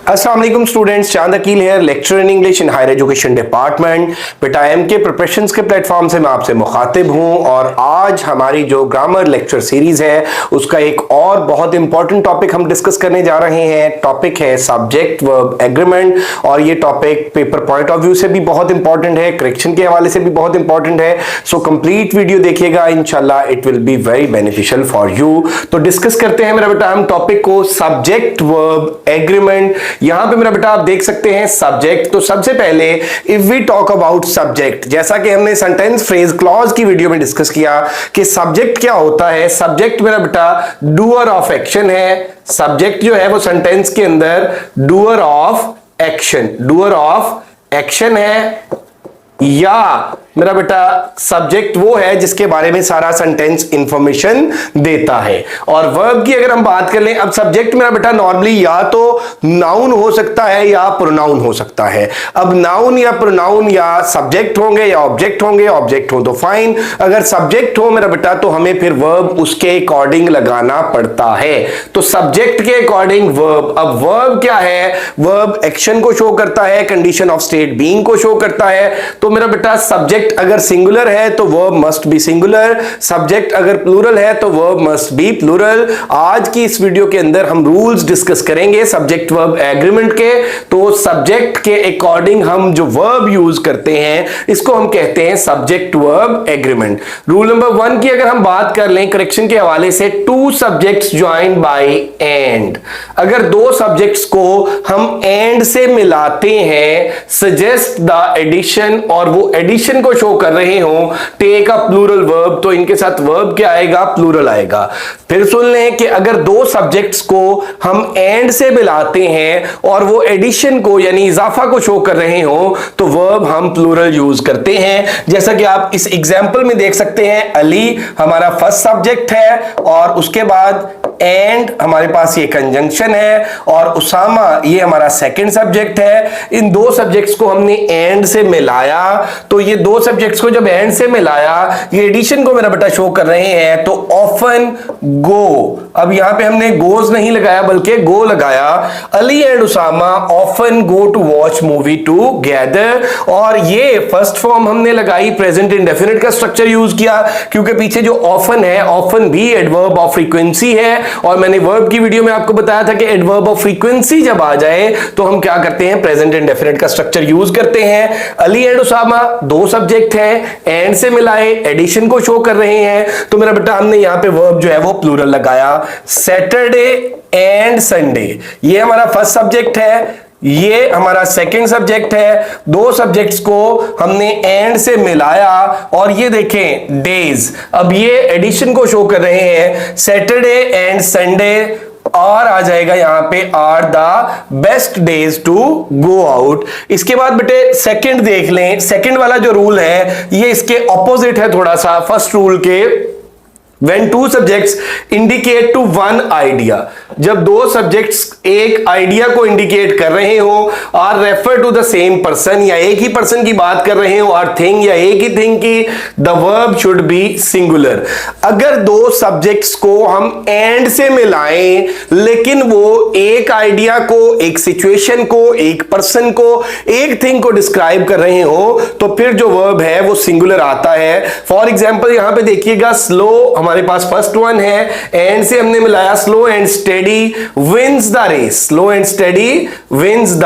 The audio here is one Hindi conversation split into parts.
अस्सलाम वालेकुम स्टूडेंट्स, चांद अकील है, lecture in English in higher education department. बेटा एमके प्रिपरेशंस के प्लेटफॉर्म से मैं आपसे मुखातिब हूं और आज हमारी जो ग्रामर लेक्चर सीरीज है उसका एक और बहुत इंपॉर्टेंट टॉपिक हम डिस्कस करने जा रहे हैं। टॉपिक है सब्जेक्ट वर्ब एग्रीमेंट और ये topic paper point of view से भी बहुत इंपॉर्टेंट है, करेक्शन के हवाले से भी बहुत इंपॉर्टेंट है। सो कंप्लीट वीडियो देखिएगा, इंशाल्लाह it will be very beneficial for you. तो डिस्कस करते हैं मेरा बेटा हम टॉपिक को, सब्जेक्ट वर्ब एग्रीमेंट। यहां पे मेरा बेटा आप देख सकते हैं सब्जेक्ट। तो सबसे पहले if we talk about subject, जैसा कि हमने सेंटेंस फ्रेज क्लॉज की वीडियो में डिस्कस किया कि सब्जेक्ट क्या होता है। सब्जेक्ट मेरा बेटा डूअर ऑफ एक्शन है। सब्जेक्ट जो है वो सेंटेंस के अंदर डूअर ऑफ एक्शन है, या मेरा बेटा सब्जेक्ट वो है जिसके बारे में सारा सेंटेंस इंफॉर्मेशन देता है। और वर्ब की अगर हम बात कर लें, अब सब्जेक्ट मेरा बेटा नॉर्मली या तो नाउन हो सकता है या प्रोनाउन हो सकता है। अब नाउन या प्रोनाउन या सब्जेक्ट होंगे या ऑब्जेक्ट होंगे, ऑब्जेक्ट हो तो फाइन, अगर सब्जेक्ट हो मेरा बेटा तो हमें फिर वर्ब उसके अकॉर्डिंग लगाना पड़ता है। तो सब्जेक्ट के अकॉर्डिंग वर्ब। अब वर्ब क्या है? वर्ब एक्शन को शो करता है, कंडीशन ऑफ स्टेट बीइंग को शो करता है। तो मेरा बेटा सब्जेक्ट अगर सिंगुलर है तो verb must be singular, subject अगर प्लूरल है तो वर्ब मस्ट बी प्लूरल। आज की इस वीडियो के अंदर हम रूल्स डिस्कस करेंगे सब्जेक्ट वर्ब एग्रीमेंट के। तो सब्जेक्ट के अकॉर्डिंग हम जो वर्ब यूज करते हैं इसको हम कहते हैं subject verb agreement. Rule number 1 की अगर हम बात कर लें करेक्शन के हवाले से, two subjects joined bye and. अगर दो सब्जेक्ट्स को हम एंड से मिलाते हैं, सजेस्ट द एडिशन, और वो एडिशन को शो कर रहे हो, टेक अ प्लूरल वर्ब, तो इनके साथ वर्ब क्या आएगा? प्लूरल आएगा। फिर सुन लें कि अगर दो सब्जेक्ट्स को हम एंड से मिलाते हैं और वो एडिशन को यानी इजाफा को शो कर रहे हो तो वर्ब हम प्लूरल यूज करते हैं। जैसा कि आप इस एग्जांपल में देख सकते हैं, अली हमारा फर्स्ट सब्जेक्ट है और उसके बाद एंड हमारे पास ये कंजंक्शन है, और उसामा ये हमारा सेकंड सब्जेक्ट है। इन दो सब्जेक्ट्स को हमने एंड से मिलाया, तो ये दो सब्जेक्ट्स को जब एंड से मिलाया ये एडिशन को मेरा बेटा शो कर रहे हैं, तो ऑफन गो। अब यहां पे हमने गोज नहीं लगाया बल्कि गो लगाया। Ali and Usama often go to watch movie together, और ये फर्स्ट फॉर्म हमने लगाई, प्रेजेंट इंडेफिनिट का स्ट्रक्चर यूज किया क्योंकि पीछे जो ऑफन है, ऑफन भी एडवर्ब ऑफ फ्रीक्वेंसी है। और मैंने वर्ब की वीडियो में आपको बताया था कि एडवर्ब ऑफ फ्रीक्वेंसी जब आ जाए तो हम क्या करते हैं? प्रेजेंट इंडेफिनिट का स्ट्रक्चर यूज करते हैं। अली एंड उसामा दो सब्जेक्ट हैं, एंड से मिलाए, एडिशन को शो कर रहे हैं, तो मेरा बेटा हमने यहां पे वर्ब जो है वो प्लूरल लगाया। सैटरडे एंड संडे ये हमारा फर्स्ट सब्जेक्ट है, ये हमारा सेकंड सब्जेक्ट है। दो सब्जेक्ट्स को हमने एंड से मिलाया और ये देखें डेज, अब ये एडिशन को शो कर रहे हैं। सैटरडे एंड संडे, और आ जाएगा यहां पे are the best days to go out. इसके बाद बेटे सेकंड देख लें, सेकंड वाला जो रूल है ये इसके ऑपोजिट है थोड़ा सा फर्स्ट रूल के। When two subjects indicate to one idea, जब दो सब्जेक्ट्स एक आइडिया को इंडिकेट कर रहे हो, और refer to the same person, या एक ही पर्सन की बात कर रहे हो, और थिंग या एक ही थिंग की, the verb should be singular. अगर दो सब्जेक्ट्स को हम एंड से मिलाएं लेकिन वो एक आइडिया को, एक सिचुएशन को, एक पर्सन को, एक थिंग को डिस्क्राइब कर रहे हो तो फिर जो वर्ब है वो सिंगुलर आता है। फॉर एग्जाम्पल यहां पे देखिएगा, स्लो हमारे पास फर्स्ट वन है, एंड से हमने मिलाया slow and steady wins the race, slow and steady wins the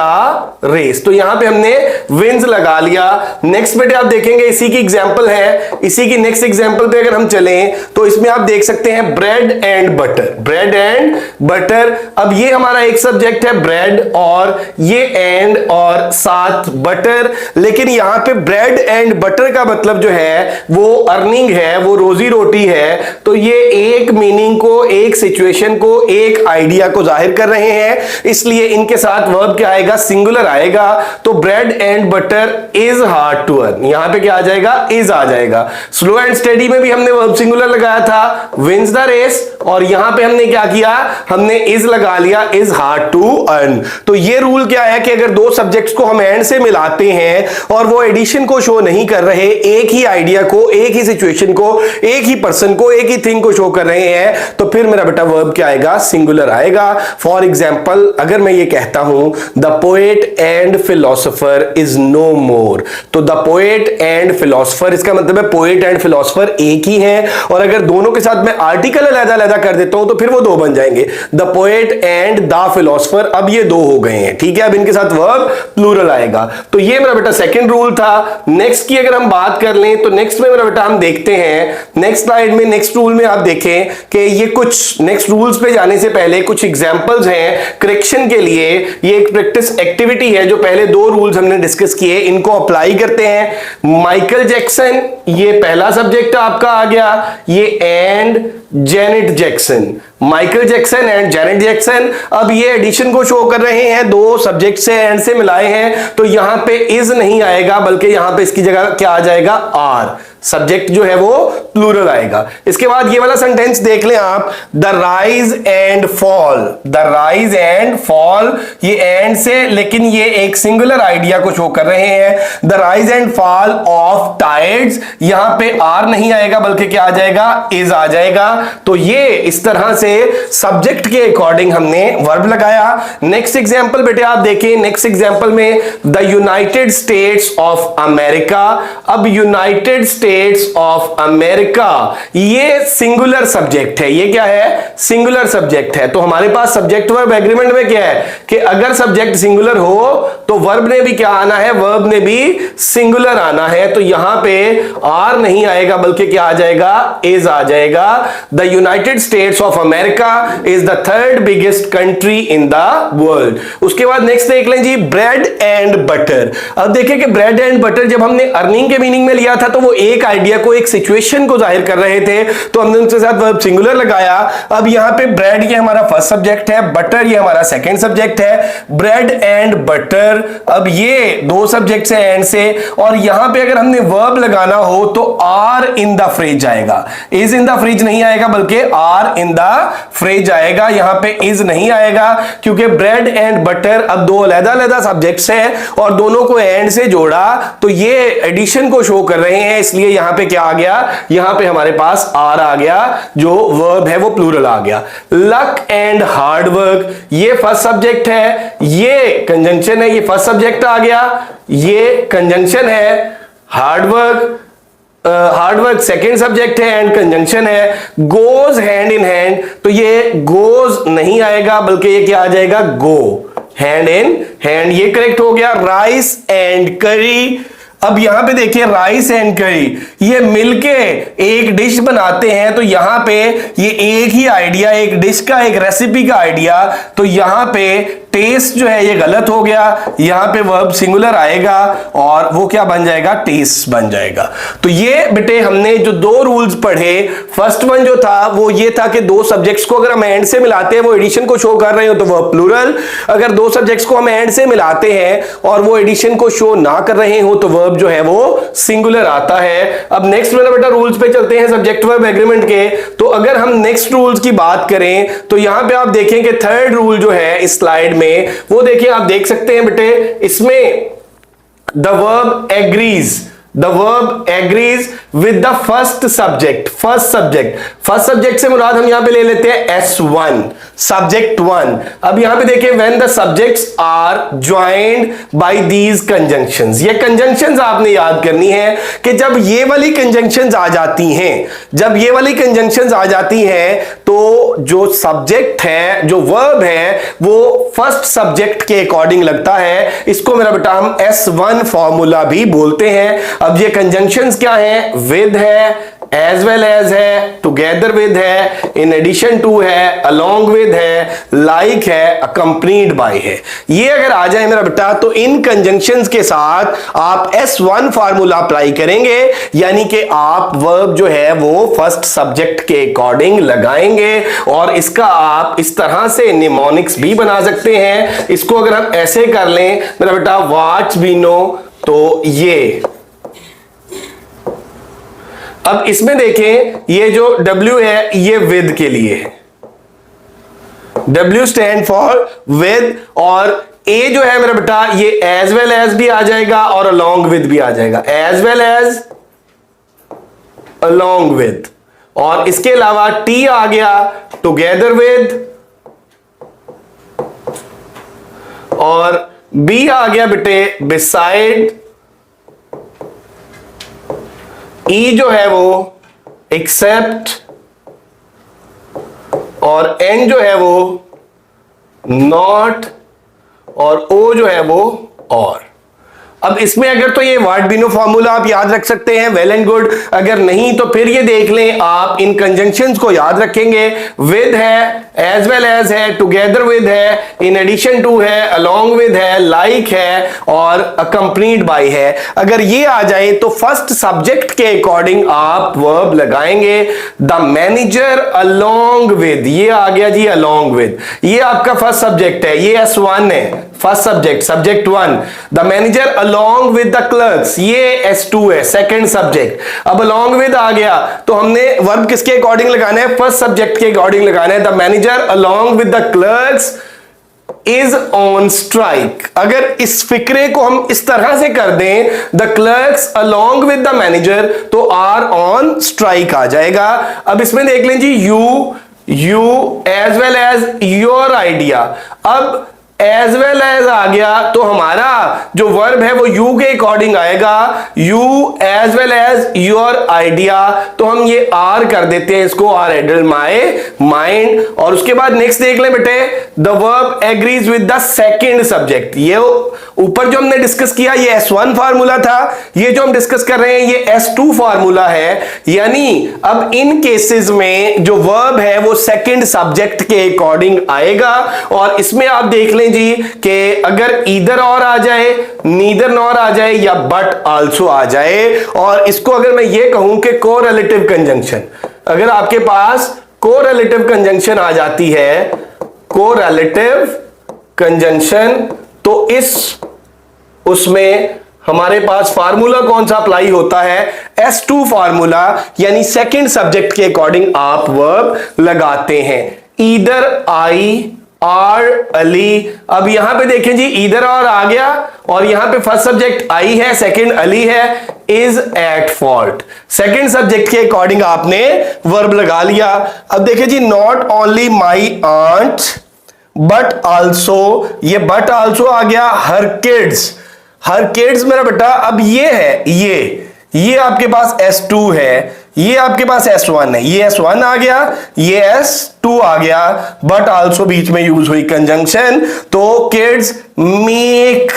race, तो यहां पे हमने विंस लगा लिया। नेक्स्ट बेटे आप देखेंगे इसी की एग्जांपल है, इसी की नेक्स्ट एग्जांपल पे अगर हम चलें तो इसमें आप देख सकते हैं bread and butter, bread and butter. अब ये हमारा एक सब्जेक्ट है ब्रेड, और ये एंड और साथ बटर, लेकिन यहां पे ब्रेड एंड बटर का मतलब जो है वो अर्निंग है, वो रोजी रोटी है। तो ये एक मीनिंग को, एक सिचुएशन को, एक आइडिया को जाहिर कर रहे हैं, इसलिए इनके साथ वर्ब क्या आएगा? सिंगुलर आएगा। तो bread and butter is hard to earn, यहां पे क्या आ जाएगा? इज आ जाएगा। स्लो एंड स्टेडी में भी हमने वर्ब सिंगुलर लगाया था, विंस द रेस, और यहां पे हमने क्या किया? हमने इज लगा लिया, इज हार्ड टू अर्न। तो ये रूल क्या है कि अगर दो सब्जेक्ट्स को हम एंड से मिलाते हैं और वो एडिशन को शो नहीं कर रहे, एक ही आइडिया को, एक ही सिचुएशन को, एक ही पर्सन को, एक एक ही थिंग को शो कर रहे हैं तो फिर मेरा बेटा वर्ब क्या आएगा, सिंगुलर आएगा। फॉर एग्जाम्पल अगर मैं ये कहता हूं the poet and philosopher is no more, तो द पोएट एंड फिलोसोफर इसका मतलब है पोएट एंड फिलोसोफर एक ही है, और अगर दोनों के साथ मैं आर्टिकल अलग-अलग कर देता हूं तो फिर वो दो बन जाएंगे, the poet and the philosopher, अब ये दो हो गए हैं, ठीक है। अब इनके साथ वर्ब प्लूरल आएगा। तो ये मेरा बेटा सेकंड रूल था। नेक्स्ट की अगर हम बात कर लें तो नेक्स्ट में मेरा बेटा हम देखते हैं नेक्स्ट स्लाइड में, नेक्स्ट रूल में आप देखें कि ये कुछ नेक्स्ट रूल्स पे जाने से पहले कुछ एग्जांपल्स हैं करेक्शन के लिए। ये एक प्रैक्टिस एक्टिविटी है, जो पहले दो रूल्स हमने डिस्कस किए इनको अप्लाई करते हैं। माइकल जैक्सन ये पहला सब्जेक्ट आपका आ गया, ये and Janet Jackson, Michael Jackson and Janet Jackson. अब ये एडिशन को शो कर रहे हैं, दो सब्जेक्ट से एंड से मिलाए हैं, तो यहां पे इज नहीं आएगा बल्कि यहां पे इसकी जगह क्या आ जाएगा, आर। सब्जेक्ट जो है वो प्लूरल आएगा। इसके बाद ये वाला सेंटेंस देख लें आप, the rise and fall, the rise and fall, ये एंड से लेकिन ये एक सिंगुलर आइडिया को शो कर रहे हैं। The rise and fall of tides, यहां पे आर नहीं आएगा बल्कि क्या आ जाएगा, इज आ जाएगा। तो ये इस तरह से सब्जेक्ट के अकॉर्डिंग हमने वर्ब लगाया। नेक्स्ट एग्जांपल बेटे आप देखें, नेक्स्ट एग्जांपल में the United states of America. अब यूनाइटेड स्टेट्स ऑफ अमेरिका ये सिंगुलर सब्जेक्ट है, ये क्या है, सिंगुलर सब्जेक्ट है। तो हमारे पास सब्जेक्ट वर्ब एग्रीमेंट में क्या है कि अगर सब्जेक्ट सिंगुलर हो तो वर्ब ने भी क्या आना है, वर्ब ने भी सिंगुलर आना है। तो यहां पे आर नहीं आएगा बल्कि क्या आ जाएगा, इज आ जाएगा। The United states of America is the third biggest country in the world. उसके बाद नेक्स्ट देख लें जी, ब्रेड एंड बटर। अब देखिए कि ब्रेड एंड बटर जब हमने अर्निंग के मीनिंग में लिया था तो वो एक आइडिया को, एक सिचुएशन को जाहिर कर रहे थे, तो हमने उनके साथ वर्ब सिंगुलर लगाया। अब यहां पे ब्रेड ये हमारा फर्स्ट सब्जेक्ट है, बटर ये हमारा सेकंड सब्जेक्ट है। ब्रेड एंड बटर, अब ये दो सब्जेक्ट से एंड से, और यहां पे अगर हमने वर्ब लगाना हो तो आर इन द फ्रेज आएगा, इज इन द फ्रेज नहीं आएगा बल्कि आर इन द फ्रेज आएगा। यहां पे इज नहीं आएगा क्योंकि ब्रेड एंड बटर अब दो अलग-अलग सब्जेक्ट्स हैं और दोनों को एंड से जोड़ा तो ये एडिशन को शो कर रहे हैं, इसलिए यहां पे क्या आ गया, यहां पे हमारे पास आर आ गया, जो वर्ब है वो प्लूरल आ गया। लक एंड हार्ड वर्क, ये फर्स्ट सब्जेक्ट है, ये कंजंक्शन है, ये फर्स्ट सब्जेक्ट आ गया, ये कंजंक्शन है। हार्ड वर्क सेकेंड सब्जेक्ट है एंड कंजंक्शन है। गोज हैंड इन हैंड, तो ये गोज नहीं आएगा बल्कि ये क्या आ जाएगा, गो, हैंड इन हैंड, ये करेक्ट हो गया। राइस एंड करी, अब यहां पे देखिए राइस एंड करी ये मिलके एक डिश बनाते हैं, तो यहां पे ये एक ही आइडिया, एक डिश का, एक रेसिपी का आइडिया, तो यहां पे टेस्ट जो है ये गलत हो गया, यहां पे वर्ब सिंगुलर आएगा और वो क्या बन जाएगा, टेस्ट बन जाएगा। तो ये बेटे हमने जो दो रूल्स पढ़े, फर्स्ट वन जो था वो ये था कि दो सब्जेक्ट्स को अगर हम एंड से मिलाते हैं वो एडिशन को शो कर रहे हो तो वर्ब प्लूरल, अगर दो सब्जेक्ट्स को हम एंड से मिलाते हैं और वो एडिशन को शो ना कर रहे हो तो वर्ब जो है वो सिंगुलर आता है। अब नेक्स्ट मेरा बेटा रूल्स पे चलते हैं सब्जेक्ट वर्ब एग्रीमेंट के। तो अगर हम नेक्स्ट रूल्स की बात करें तो यहां पे आप देखें कि थर्ड रूल जो है इस स्लाइड में वो देखिए, आप देख सकते हैं बेटे इसमें the verb agrees, the verb agrees with the first subject, first subject से मुराद हम यहां पे ले लेते हैं S1, subject 1। अब यहां पे देखिए when the subjects are joined by these conjunctions, ये conjunctions आपने याद करनी है कि जब ये वाली conjunctions आ जाती हैं, जब ये वाली conjunctions आ जाती हैं तो जो सब्जेक्ट है, जो वर्ब है वो फर्स्ट सब्जेक्ट के अकॉर्डिंग लगता है। इसको मेरा बेटा हम S1 फॉर्मूला भी बोलते हैं। अब ये कंजंक्शंस क्या है, विद है, एज वेल एज है, टुगेदर विद है, इन एडिशन टू है, अलोंग विद है, लाइक है, अकम्पनीड बाय है। ये अगर आ जाए मेरा बेटा तो इन कंजंक्शंस के साथ आप S1 फार्मूला अप्लाई करेंगे, यानी कि आप वर्ब जो है वो फर्स्ट सब्जेक्ट के अकॉर्डिंग लगाएंगे और इसका आप इस तरह से निमोनिक्स भी बना सकते हैं। इसको अगर हम ऐसे कर लें मेरा बेटा, वाच वी नो, तो ये अब इसमें देखें ये जो W है ये विद के लिए है, W स्टैंड फॉर विद, और A जो है मेरा बेटा ये एज वेल एज भी आ जाएगा और अलोंग विद भी आ जाएगा, as well as along with. और इसके अलावा टी आ गया टुगेदर विद, और बी आ गया बेटे बिसाइड, ई जो है वो एक्सेप्ट, और एन जो है वो नॉट, और ओ जो है वो और। अब इसमें अगर तो ये वार्ड-बिनो फॉर्मूला आप याद रख सकते हैं, वेल एंड गुड। अगर नहीं तो फिर ये देख लें आप, इन कंजंक्शंस को याद रखेंगे। विद है, एज वेल एज है, टुगेदर विद है, इन एडिशन टू है, अलोंग विद है, लाइक है, और अकम्पनीड बाय है। अगर ये आ जाए तो फर्स्ट सब्जेक्ट के अकॉर्डिंग आप वर्ब लगाएंगे। द मैनेजर अलोंग विद, ये आ गया जी अलोंग विद, ये आपका फर्स्ट सब्जेक्ट है, ये S1 है, first subject, subject 1। The manager along with the clerks, ये S2 है, सेकंड सब्जेक्ट। अब अलोंग विद आ गया तो हमने वर्ब किसके अकॉर्डिंग लगाना है? फर्स्ट सब्जेक्ट के अकॉर्डिंग लगाना है। The manager along with the clerks is on strike. अगर इस फिक्रे को हम इस तरह से कर दें, the clerks along with the manager, तो आर ऑन स्ट्राइक आ जाएगा। अब इसमें देख लें जी you as well as your idea. अब एज वेल एज आ गया तो हमारा जो वर्ब है वो यू के अकॉर्डिंग आएगा, you as well as your idea, तो हम ये आर कर देते हैं इसको, आर एडल माई माइंड। और उसके बाद नेक्स्ट देख लें बेटे, the verb agrees with the second subject. ये ऊपर जो हमने डिस्कस किया ये S1 फार्मूला था, ये जो हम डिस्कस कर रहे हैं ये S2 फार्मूला है। यानी अब इन केसेस में जो वर्ब है वो सेकेंड सब्जेक्ट के अकॉर्डिंग आएगा। और इसमें आप देख लें जी कि अगर ईदर और आ जाए, नीदर नॉर आ जाए, या बट आल्सो आ जाए। और इसको अगर मैं ये कहूं कि कोरिलेटिव कंजंक्शन, अगर आपके पास कोरिलेटिव कंजंक्शन आ जाती है, कोरिलेटिव कंजंक्शन, तो उसमें हमारे पास फार्मूला कौन सा अप्लाई होता है? S2 फार्मूला, यानी सेकंड सब्जेक्ट के अकॉर्डिंग आप वर्ब लगाते हैं। Either I R Ali. अब यहां पे देखें जी ईदर और आ गया, और यहां पे फर्स्ट सब्जेक्ट आई है, सेकंड अली है, is at fault. Second subject के अकॉर्डिंग आपने वर्ब लगा लिया। अब देखिए जी not only my aunt but also, ये बट आल्सो आ गया, हर किड्स मेरा बेटा। अब ये है, ये आपके पास S2 है, ये आपके पास S1 है, ये S1 आ गया, ये S2 आ गया, बट आल्सो बीच में यूज हुई कंजंक्शन, तो kids make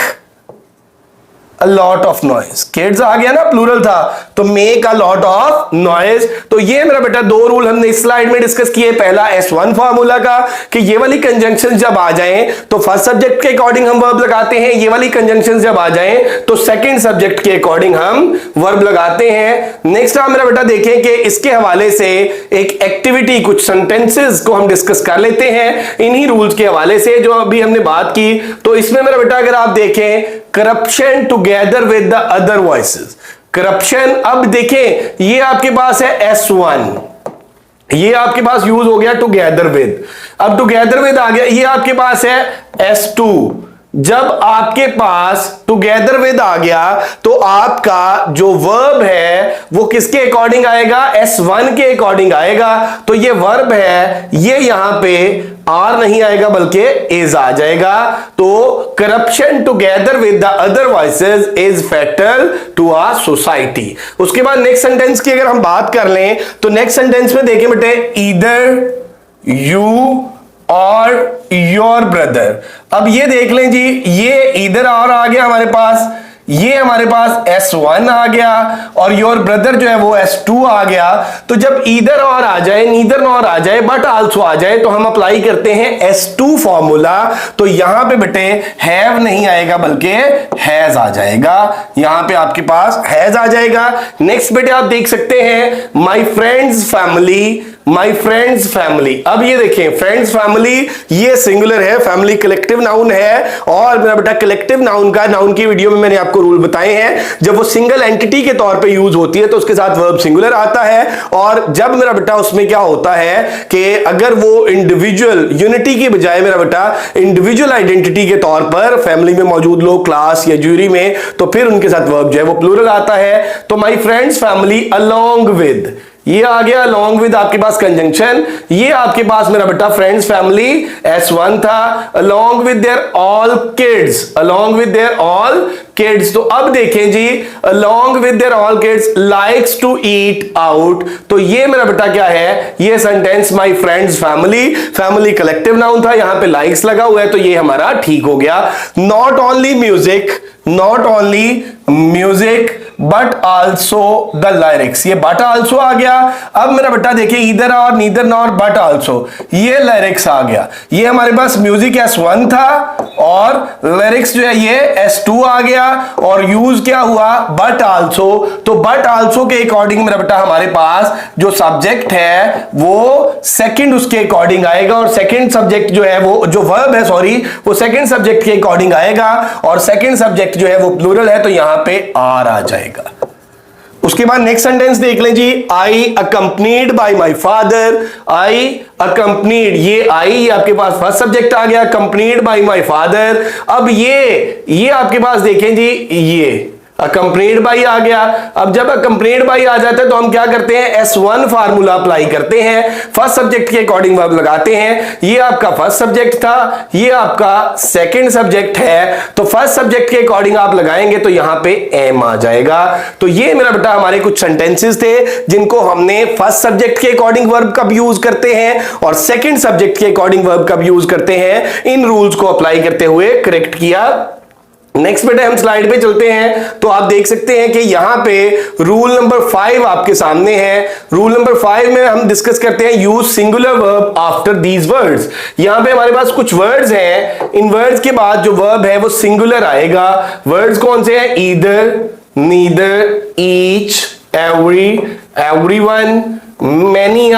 a lot of noise. Kids आ गया ना, प्लूरल था, तो make a lot of noise. तो ये मेरा बेटा दो रूल हमने इस स्लाइड में डिस्कस किए। पहला S1 फार्मूला का कि ये वाली कंजंक्शन जब आ जाएं तो फर्स्ट सब्जेक्ट के अकॉर्डिंग हम वर्ब लगाते हैं, ये वाली कंजंक्शन जब आ जाएं तो सेकंड सब्जेक्ट के अकॉर्डिंग हम वर्ब लगाते हैं। नेक्स्ट आप मेरा बेटा देखें कि इसके हवाले से एक एक्टिविटी, कुछ सेंटेंसेस को हम डिस्कस कर लेते हैं इन्हीं रूल्स के हवाले से जो अभी हमने बात की। तो इसमें मेरा बेटा अगर आप देखें, corruption together with the other voices, corruption. अब देखें ये आपके पास है S1, ये आपके पास यूज हो गया टुगेदर विद। अब टुगेदर विद आ गया, ये आपके पास है S2। जब आपके पास टुगेदर विद आ गया तो आपका जो वर्ब है वो किसके अकॉर्डिंग आएगा? S1 के अकॉर्डिंग आएगा। तो ये वर्ब है, ये यहां पे आर नहीं आएगा बल्कि इज आ जाएगा। तो corruption together with the other voices is fatal to our society. उसके बाद नेक्स्ट सेंटेंस की अगर हम बात कर लें तो नेक्स्ट सेंटेंस में देखें बेटे, ईदर यू और योर ब्रदर। अब ये देख लें जी, ये इधर और आ गया हमारे पास, ये हमारे पास S1 आ गया, और योर ब्रदर जो है वो S2 आ गया। तो जब ईदर और आ जाए, नीदर नॉर आ जाए, बट आल्सो आ जाए, तो हम अप्लाई करते हैं S2 फॉर्मूला। तो यहां पे बेटे हैव नहीं आएगा बल्कि हैज आ जाएगा, यहां पे आपके पास हैज आ जाएगा। नेक्स्ट बेटे आप देख सकते हैं, my friends family, my friends family. अब ये देखें, फ्रेंड्स फैमिली ये सिंगुलर है, फैमिली कलेक्टिव नाउन है। और मेरा बेटा कलेक्टिव नाउन का, नाउन की वीडियो में मैंने आपको रूल बताए हैं, जब वो सिंगल एंटिटी के तौर पे यूज होती है तो उसके साथ वर्ब सिंगुलर आता है। और जब मेरा बेटा उसमें क्या होता है कि अगर वो इंडिविजुअल, यूनिटी की बजाय मेरा बेटा इंडिविजुअल आइडेंटिटी के तौर पर फैमिली में मौजूद लोग, क्लास या ज्यूरी में, तो फिर उनके साथ वर्ब जो है वो प्लूरल आता है। तो my friends family along with, ये आ गया along with आपके पास कंजंक्शन, ये आपके पास मेरा बेटा फ्रेंड्स फैमिली S1 था, along with their all kids, along with their all kids। तो अब देखें जी, along with their all kids likes to eat out, तो ये मेरा बेटा क्या है, ये sentence my friends family, family collective noun था, यहां पे likes लगा हुआ है तो ये हमारा ठीक हो गया। not only music but also the lyrics, ये but also आ गया। अब मेरा बेटा देखिए either और neither nor but also, ये lyrics आ गया। ये हमारे पास म्यूजिक S1 था और lyrics जो है ये S2 आ गया और यूज क्या हुआ but also। तो but also के अकॉर्डिंग मेरा बेटा हमारे पास जो सब्जेक्ट है वो सेकंड उसके अकॉर्डिंग आएगा और सेकंड सब्जेक्ट जो है वो जो वर्ब है सॉरी वो सेकंड सब्जेक्ट के अकॉर्डिंग आएगा और सेकंड सब्जेक्ट जो है वो प्लूरल है तो यहां पे आर आ जाएगा। उसके बाद नेक्स्ट सेंटेंस देख लें जी, I accompanied by my father, I accompanied, ये आई आपके पास फर्स्ट सब्जेक्ट आ गया, अकंपनीड बाय माय फादर। अब ये आपके पास देखें जी, ये अकंपनीड बाई आ गया। अब जब अकंपनीड बाई आ जाता है तो हम क्या करते हैं, S1 फार्मूला अप्लाई करते हैं, फर्स्ट सब्जेक्ट के अकॉर्डिंग वर्ब लगाते हैं। ये आपका फर्स्ट सब्जेक्ट था, ये आपका सेकंड सब्जेक्ट है, तो फर्स्ट सब्जेक्ट के अकॉर्डिंग आप लगाएंगे तो यहां पे एम आ जाएगा। तो ये मेरा बेटा हमारे कुछ सेंटेंसेस थे जिनको हमने फर्स्ट सब्जेक्ट के अकॉर्डिंग वर्ब कब यूज करते हैं और सेकंड सब्जेक्ट के अकॉर्डिंग वर्ब कब यूज करते हैं, इन रूल्स को अप्लाई करते हुए करेक्ट किया। नेक्स्ट बेटा हम स्लाइड पे चलते हैं तो आप देख सकते हैं कि यहां पे रूल नंबर 5 आपके सामने है। रूल नंबर 5 में हम डिस्कस करते हैं use singular verb after these words. यहां पे हमारे पास कुछ वर्ड्स हैं, इन वर्ड्स के बाद जो वर्ब है वो सिंगुलर आएगा। वर्ड्स कौन से हैं, either, neither, each, every, everyone, many,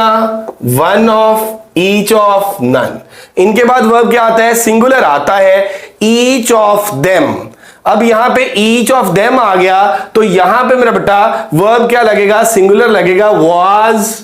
one of, each of, none. इनके बाद वर्ब क्या आता है, सिंगुलर आता है, ईच ऑफ देम। अब यहां पे ईच ऑफ देम आ गया तो यहां पे मेरा बेटा वर्ब क्या लगेगा, सिंगुलर लगेगा, was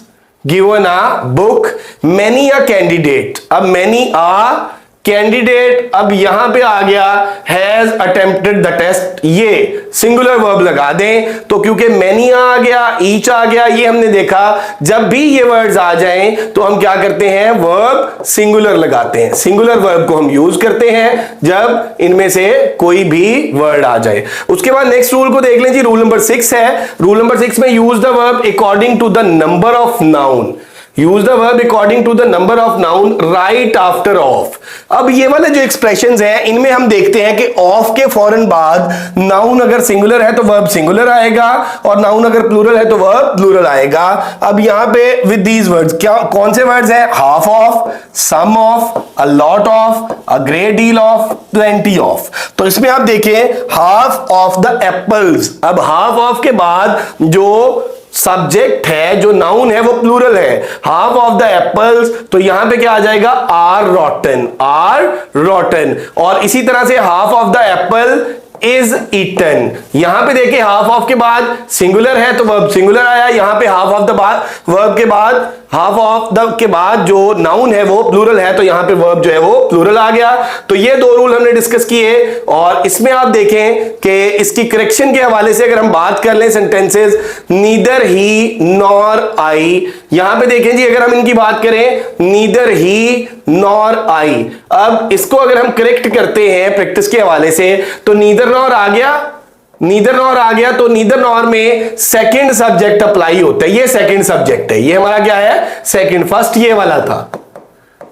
given a book, many a candidate. अब मैनी अ कैंडिडेट, अब यहां पे आ गया हैज अटेम्प्टेड द टेस्ट, ये सिंगुलर वर्ब लगा दें। तो क्योंकि मैनी आ गया, ईच आ गया, ये हमने देखा जब भी ये वर्ड्स आ जाएं तो हम क्या करते हैं, वर्ब सिंगुलर लगाते हैं। सिंगुलर वर्ब को हम यूज करते हैं जब इनमें से कोई भी वर्ड आ जाए। उसके बाद नेक्स्ट रूल को देख लें जी, रूल नंबर 6 है। रूल नंबर 6 में use the verb according to the number of noun, use the verb according to the number of noun right after of. अब ये वाले जो एक्सप्रेशंस हैं इनमें हम देखते हैं कि ऑफ के फौरन बाद नाउन अगर सिंगुलर है तो वर्ब सिंगुलर आएगा और नाउन अगर प्लूरल है तो वर्ब प्लूरल आएगा। अब यहां पे विद दीज वर्ड्स क्या कौन से वर्ड्स हैं, half of, some of, a lot of, a great deal of, plenty of. तो इसमें आप देखें हाफ ऑफ द एप्पल्स, अब हाफ ऑफ के बाद जो सब्जेक्ट है जो नाउन है वो प्लूरल है, हाफ ऑफ द एप्पल्स, तो यहां पे क्या आ जाएगा, आर रॉटन, आर रॉटन। और इसी तरह से half of the apple is eaten. यहां पे देखिए हाफ ऑफ के बाद सिंगुलर है तो वर्ब सिंगुलर आया, यहां पे हाफ ऑफ द वर्ब के बाद हाफ ऑफ द के बाद जो नाउन है वो प्लूरल है तो यहां पे वर्ब जो है वो प्लूरल आ गया। तो ये दो रूल हमने डिस्कस किए और इसमें आप देखें कि इसकी करेक्शन के हवाले से अगर हम बात कर लें sentences, neither he nor I, यहां पे देखें जी अगर हम इनकी बात करें नीदर ही नॉर आई, अब इसको अगर हम करेक्ट करते हैं प्रैक्टिस के हवाले से तो नीदर नॉर आ गया, नीदर नॉर आ गया तो नीदर नॉर में सेकंड सब्जेक्ट अप्लाई होता है, ये सेकंड सब्जेक्ट है, ये हमारा क्या है सेकंड, फर्स्ट ये वाला था,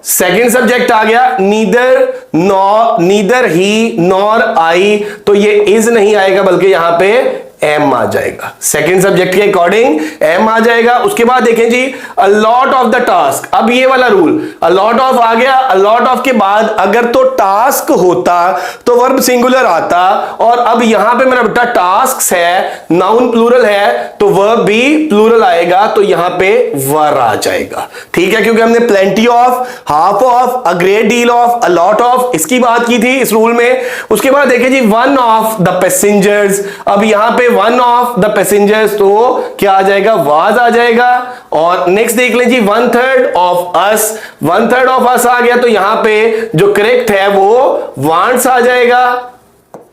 सेकंड सब्जेक्ट आ गया neither nor, neither he nor I, तो ये इज नहीं आएगा बल्कि यहां पे एम आ जाएगा, सेकंड सब्जेक्ट के अकॉर्डिंग एम आ जाएगा। उसके बाद देखें जी a lot of the task, अब ये वाला रूल अ लॉट ऑफ आ गया, अ लॉट ऑफ के बाद अगर तो टास्क होता तो वर्ब सिंगुलर आता और अब यहां पे मेरा बेटा टास्क है, नाउन प्लूरल है तो वर्ब भी प्लूरल आएगा तो यहां पे वर आ जाएगा, ठीक है, क्योंकि हमने plenty of, half of, a great deal of, a lot of इसकी बात की थी इस रूल में। उसके बाद देखें जी वन ऑफ द पैसेंजर्स, अब यहां पे वन ऑफ द पैसेंजर्स तो क्या आ जाएगा, वाज आ जाएगा। और नेक्स्ट देख लें जी one third of us, one third of us आ गया तो यहां पे जो करेक्ट है वो वांट्स आ जाएगा,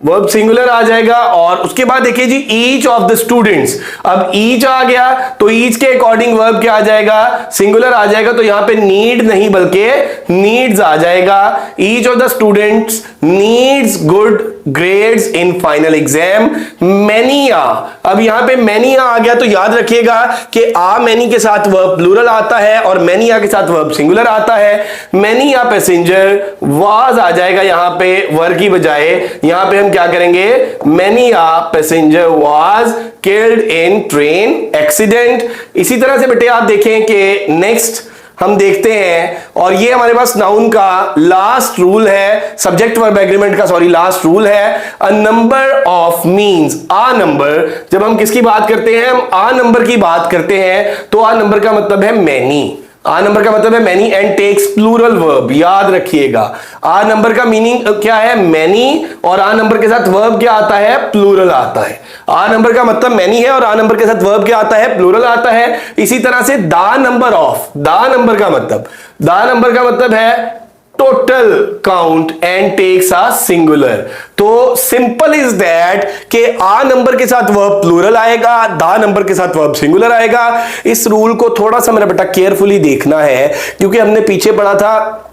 वर्ब सिंगुलर आ जाएगा। और उसके बाद देखिए जी ईच ऑफ द स्टूडेंट्स, अब ईच आ गया तो ईच के अकॉर्डिंग वर्ब क्या आ जाएगा, सिंगुलर आ जाएगा। तो यहां पे नीड नहीं बल्कि नीड्स आ जाएगा। Each of the students needs good grades in final exam. Many आ, अब यहां पे मैनी आ गया तो याद रखिएगा कि आ मैनी के साथ वर्ब प्लूरल आता है और मैनी आ के साथ वर्ब सिंगुलर आता है। मैनी आ पैसेंजर, वाज आ जाएगा यहां पे वर की बजाय, यहां पे हम क्या करेंगे, many a passenger was killed in train accident. इसी तरह से बेटे आप देखें कि नेक्स्ट हम देखते हैं, और ये हमारे पास नाउन का लास्ट रूल है, सब्जेक्ट वर्ब एग्रीमेंट का सॉरी लास्ट रूल है। A number of means a number. जब हम किसकी बात करते हैं, हम आ नंबर की बात करते हैं, तो आ नंबर का मतलब है मैनी। आ नंबर का मतलब है many and takes plural verb, याद रखिएगा। आ नंबर का मीनिंग क्या है, मैनी, और आ नंबर के साथ वर्ब क्या आता है, प्लूरल आता है। आ नंबर का मतलब मैनी है और आ नंबर के साथ वर्ब क्या आता है, प्लूरल आता है। इसी तरह से दा नंबर ऑफ, दा नंबर का मतलब है total count and takes a singular. तो सिंपल इज दैट कि आ नंबर के साथ वर्ब प्लूरल आएगा, दा नंबर के साथ वर्ब सिंगुलर आएगा। इस रूल को थोड़ा सा मेरा बेटा केयरफुली देखना है, क्योंकि हमने पीछे पढ़ा था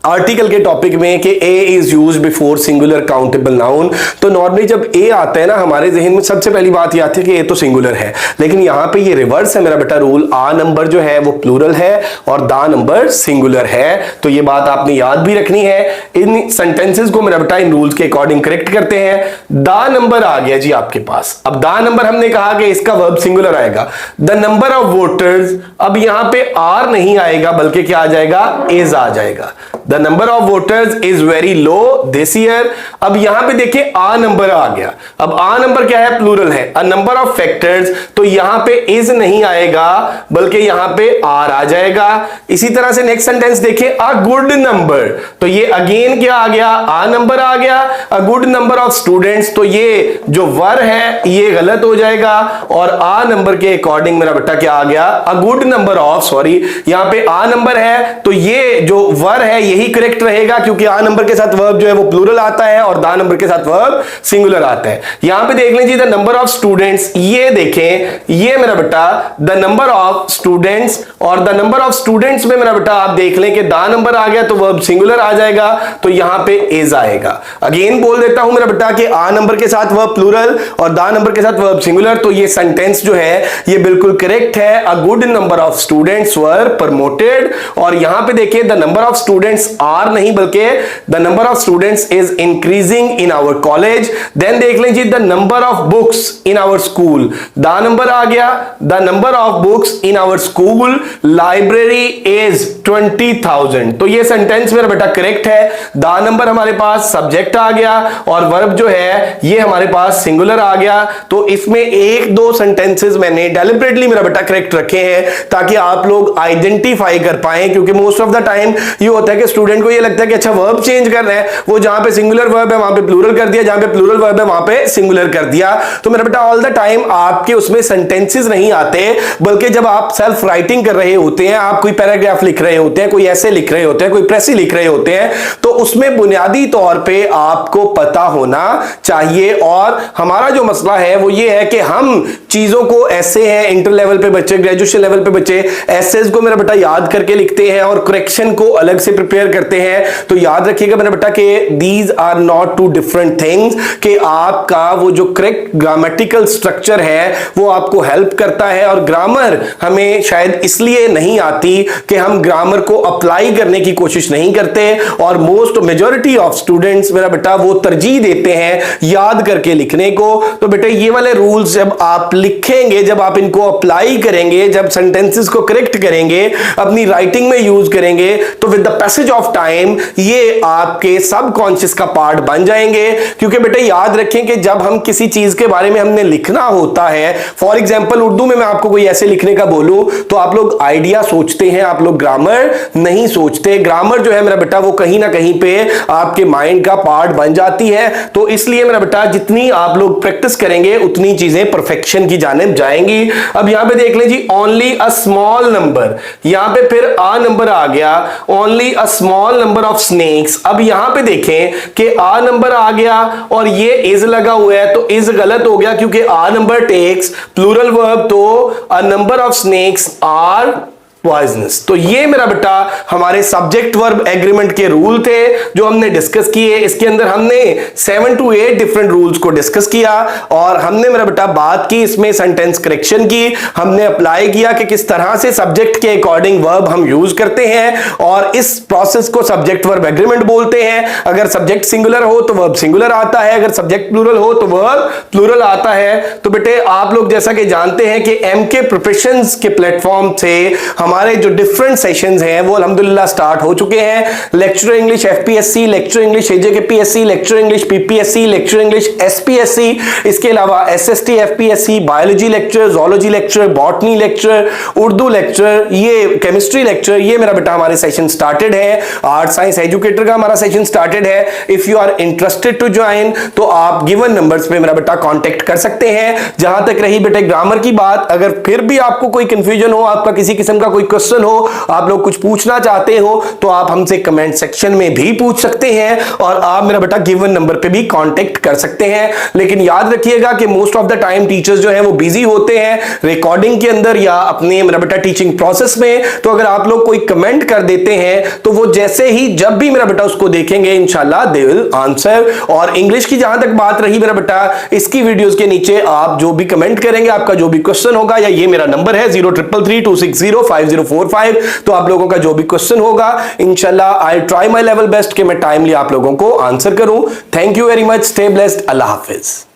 आर्टिकल के टॉपिक में कि A is use before singular countable noun. तो नॉर्मली जब ए आता है ना हमारे जहन में सबसे पहली बात ये आती है कि ए तो सिंगुलर है, लेकिन यहां पे ये रिवर्स है मेरा बेटा रूल। आ नंबर जो है वो प्लूरल है और दा नंबर सिंगुलर है। तो ये बात आपने याद भी रखनी है। इन सेंटेंसेस को मेरा बेटा इन रूल्स के अकॉर्डिंग करेक्ट करते हैं। दा नंबर आ गया जी आपके पास। अब दा नंबर हमने कहा कि इसका वर्ब सिंगुलर आएगा। द नंबर ऑफ वोटर्स, अब यहां पे आर नहीं आएगा बल्कि क्या आ जाएगा, इज आ जाएगा। The number of voters is very low this year. अब यहां पे देखिए आ नंबर आ गया। अब आ नंबर क्या है, प्लूरल है। अ नंबर ऑफ फैक्टर्स, तो यहां पे इज नहीं आएगा बल्कि यहां पे आर आ जाएगा। इसी तरह से नेक्स्ट सेंटेंस देखिए, अ गुड नंबर, तो ये अगेन क्या आ गया, आ नंबर आ गया। अ गुड नंबर ऑफ स्टूडेंट्स, तो ये जो वर है ये गलत हो जाएगा और आ नंबर के अकॉर्डिंग मेरा बेटा क्या आ गया, अ गुड नंबर ऑफ, सॉरी यहां पे आ नंबर है तो ये जो वर है यही करेक्ट रहेगा, क्योंकि आ नंबर के साथ वर्ब जो है वो प्लूरल आता है और दा नंबर के साथ वर्ब सिंगुलर आता है। यहां पे देख लीजिए द नंबर ऑफ स्टूडेंट्स, ये देखें ये मेरा बेटा द नंबर ऑफ स्टूडेंट्स, और द नंबर ऑफ स्टूडेंट्स में मेरा बेटा आप देख लें कि दा नंबर आ गया तो वर्ब सिंगुलर आ जाएगा, तो यहां पे इज आएगा। अगेन बोल देता हूं मेरा बेटा कि आ नंबर के साथ वर्ब प्लूरल और दा नंबर के साथ वर्ब सिंगुलर, तो ये सेंटेंस जो है ये बिल्कुल करेक्ट है। A good number of students were promoted, और यहां पे देखिए the number of students are नहीं बल्कि the number of students is increasing in our college. Then देख लीजिए the number of books in our school, the number आ गया। The number of books in our school library is 20,000, तो ये सेंटेंस मेरा बेटा करेक्ट है। दा नंबर हमारे पास सब्जेक्ट आ गया और वर्ब जो है ये हमारे पास सिंगुलर आ गया। तो इसमें एक दो सेंटेंसेस मैंने डेलिबरेटली मेरा बेटा करेक्ट रखे हैं ताकि आप लोग आइडेंटिफाई कर पाए, क्योंकि मोस्ट ऑफ द टाइम ये होता है कि स्टूडेंट को ये लगता है कि अच्छा वर्ब चेंज कर रहे हैं, वो जहां पे सिंगुलर वर्ब है वहां पे प्लूरल कर दिया, जहां पे प्लूरल वर्ब है वहां पे सिंगुलर कर दिया। तो मेरा बेटा ऑल द टाइम आपके उसमें सेंटेंसेस नहीं आते, बल्कि जब आप सेल्फ राइटिंग कर रहे होते हैं, आप कोई पैराग्राफ लिख रहे होते हैं, कोई ऐसे लिख रहे होते हैं, कोई प्रेसी लिख रहे होते हैं, तो उसमें बुनियादी तौर पे आपको पता होना चाहिए। और हमारा जो मसला है वो ये है कि हम चीजों को ऐसे हैं, इंटर लेवल पे बच्चे, ग्रेजुएशन लेवल पे बच्चे एसेज को मेरा बेटा याद करके लिखते हैं और करेक्शन को अलग से प्रिपेयर करते हैं। तो याद रखिएगा मेरा बेटा कि these are not two different things, कि आपका वो जो करेक्ट ग्रामेटिकल स्ट्रक्चर है वो आपको हेल्प करता है। और ग्रामर हमें शायद इसलिए नहीं आती कि हम ग्रामर को अप्लाई करने की कोशिश नहीं करते, और मोस्ट मेजॉरिटी ऑफ स्टूडेंट्स मेरा बेटा वो तरजीह देते हैं याद करके लिखने को। तो बेटा ये वाले रूल्स जब आप लिखेंगे, जब आप इनको अप्लाई करेंगे, जब सेंटेंसेस को करेक्ट करेंगे, अपनी राइटिंग में यूज करेंगे, तो with the passage of time ये आपके सबकॉन्शियस का पार्ट बन जाएंगे। क्योंकि बेटा याद रखें कि जब हम किसी चीज के बारे में हमने लिखना होता है, फॉर एग्जांपल उर्दू में मैं आपको कोई ऐसे लिखने का बोलूं तो आप लोग आइडिया सोचते हैं, आप लोग ग्रामर नहीं सोचते। ग्रामर जो है मेरा बेटा वो कहीं ना कहीं पे आपके माइंड का पार्ट बन जाती है। तो इसलिए मेरा बेटा जितनी आप लोग प्रैक्टिस करेंगे उतनी चीजें परफेक्शन की जानिब जाएंगी। अब यहां पे देख लीजिए ओनली अ स्मॉल नंबर, यहां पे फिर आ नंबर आ गया, only a small number of snacks. अब यहां पे देखें कि आ नंबर आ गया और ये इज लगा हुआ है, तो इज गलत हो गया क्योंकि a number takes plural verb, तो a number of snakes are poisonous. तो ये मेरा बेटा हमारे सब्जेक्ट वर्ब एग्रीमेंट के रूल थे जो हमने डिस्कस किए। इसके अंदर हमने 7 to 8 डिफरेंट रूल्स को डिस्कस किया और हमने मेरा बेटा बात की इसमें सेंटेंस करेक्शन की, हमने अप्लाई किया कि किस तरह से सब्जेक्ट के अकॉर्डिंग वर्ब हम यूज करते हैं और इस प्रोसेस को सब्जेक्ट वर्ब एग्रीमेंट बोलते हैं। अगर सब्जेक्ट सिंगुलर हो तो वर्ब सिंगुलर आता है, अगर सब्जेक्ट प्लूरल हो तो वर्ब प्लूरल आता है। तो बेटे आप लोग जैसा कि जानते हैं कि एमके प्रोफेशंस के प्लेटफॉर्म से हमारे जो डिफरेंट सेशंस हैं वो अल्हम्दुलिल्लाह स्टार्ट हो चुके हैं। Lecture English FPSC, lecture English AJKPSC, lecture English PPSC, lecture English SPSC, इसके अलावा SST FPSC, biology lecture, zoology lecture, botany lecture, Urdu lecture, ये केमिस्ट्री लेक्चर, ये मेरा बेटा हमारे सेशन स्टार्टेड है। आर्ट साइंस एजुकेटर का हमारा सेशन स्टार्टेड है। If you are interested to join तो आप गिवन नंबर्स पे मेरा बेटा कांटेक्ट कर सकते हैं। जहां तक रही बेटे ग्रामर की बात, अगर फिर भी आपको कोई कंफ्यूजन हो, आपका किसी किस्म का कोई क्वेश्चन हो, आप लोग कुछ पूछना चाहते हो तो आप हमसे कमेंट सेक्शन में भी पूछ सकते हैं और आप मेरा बेटा गिवन नंबर पे भी कांटेक्ट कर सकते हैं। लेकिन याद रखिएगा कि most of the time teachers जो हैं वो बिजी होते हैं रिकॉर्डिंग के अंदर या अपने मेरा बेटा टीचिंग प्रोसेस में। तो अगर आप लोग कोई कमेंट कर देते हैं तो वो जैसे ही जब भी मेरा बेटा उसको देखेंगे इंशाल्लाह दे विल आंसर। और इंग्लिश की जहां तक बात रही मेरा बेटा, इसकी वीडियोस के नीचे आप जो भी कमेंट करेंगे, आपका जो भी क्वेश्चन होगा, या ये मेरा नंबर है 0333260505, तो आप लोगों का जो भी क्वेश्चन होगा इंशाल्लाह I try my level best कि मैं टाइमली आप लोगों को आंसर करूं। Thank you very much, stay blessed, Allah Hafiz.